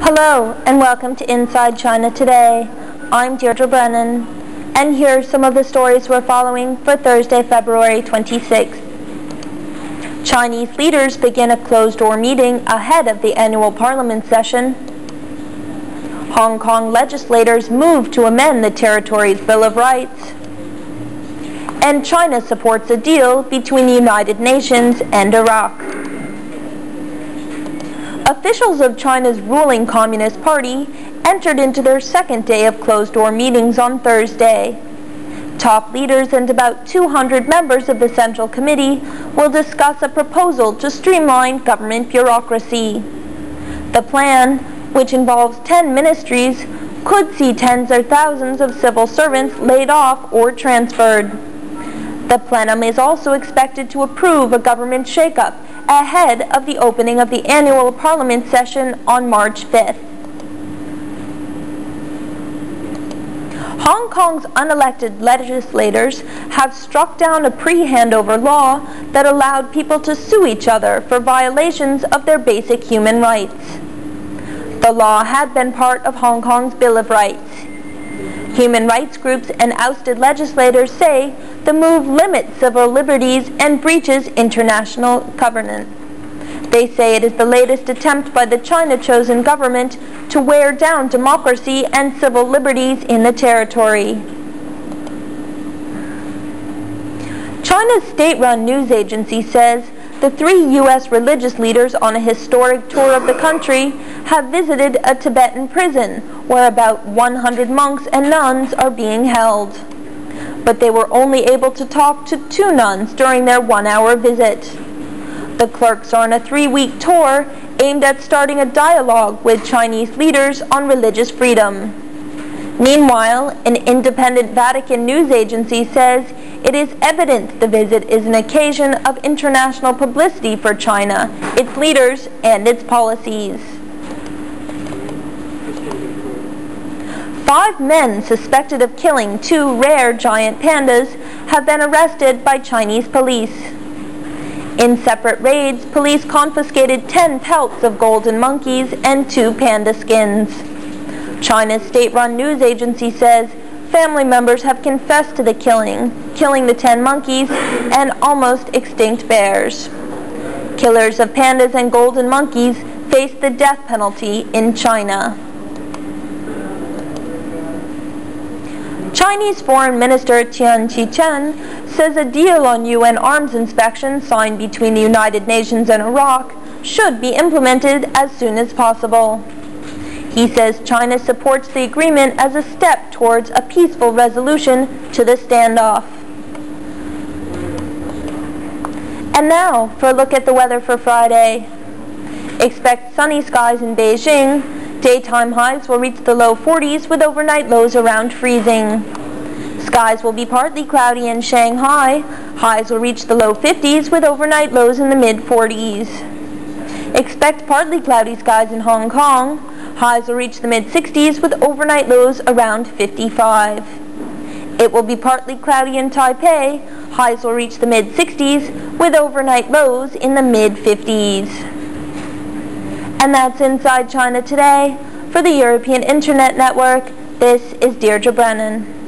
Hello, and welcome to Inside China Today. I'm Deirdre Brennan, and here are some of the stories we're following for Thursday, February 26th. Chinese leaders begin a closed-door meeting ahead of the annual parliament session. Hong Kong legislators move to amend the territory's Bill of Rights. And China supports a deal between the United Nations and Iraq. Officials of China's ruling Communist Party entered into their second day of closed-door meetings on Thursday. Top leaders and about 200 members of the Central Committee will discuss a proposal to streamline government bureaucracy. The plan, which involves 10 ministries, could see tens or thousands of civil servants laid off or transferred. The plenum is also expected to approve a government shakeup ahead of the opening of the annual parliament session on March 5th. Hong Kong's unelected legislators have struck down a pre-handover law that allowed people to sue each other for violations of their basic human rights. The law had been part of Hong Kong's Bill of Rights. Human rights groups and ousted legislators say the move limits civil liberties and breaches international covenant. They say it is the latest attempt by the China-chosen government to wear down democracy and civil liberties in the territory. China's state-run news agency says the 3 U.S. religious leaders on a historic tour of the country have visited a Tibetan prison where about 100 monks and nuns are being held. But they were only able to talk to 2 nuns during their 1-hour visit. The clerks are on a 3-week tour aimed at starting a dialogue with Chinese leaders on religious freedom. Meanwhile, an independent Vatican news agency says it is evident the visit is an occasion of international publicity for China, its leaders, and its policies. 5 men suspected of killing 2 rare giant pandas have been arrested by Chinese police. In separate raids, police confiscated 10 pelts of golden monkeys and 2 panda skins. China's state-run news agency says family members have confessed to the killing the 10 monkeys and almost extinct bears. Killers of pandas and golden monkeys face the death penalty in China. Chinese Foreign Minister Tian Chi-chen says a deal on UN arms inspection signed between the United Nations and Iraq should be implemented as soon as possible. He says China supports the agreement as a step towards a peaceful resolution to the standoff. And now for a look at the weather for Friday. Expect sunny skies in Beijing. Daytime highs will reach the low 40s with overnight lows around freezing. Skies will be partly cloudy in Shanghai. Highs will reach the low 50s with overnight lows in the mid-40s. Expect partly cloudy skies in Hong Kong. Highs will reach the mid-60s with overnight lows around 55. It will be partly cloudy in Taipei. Highs will reach the mid-60s with overnight lows in the mid-50s. And that's Inside China Today. For the European Internet Network, this is Deirdre Brennan.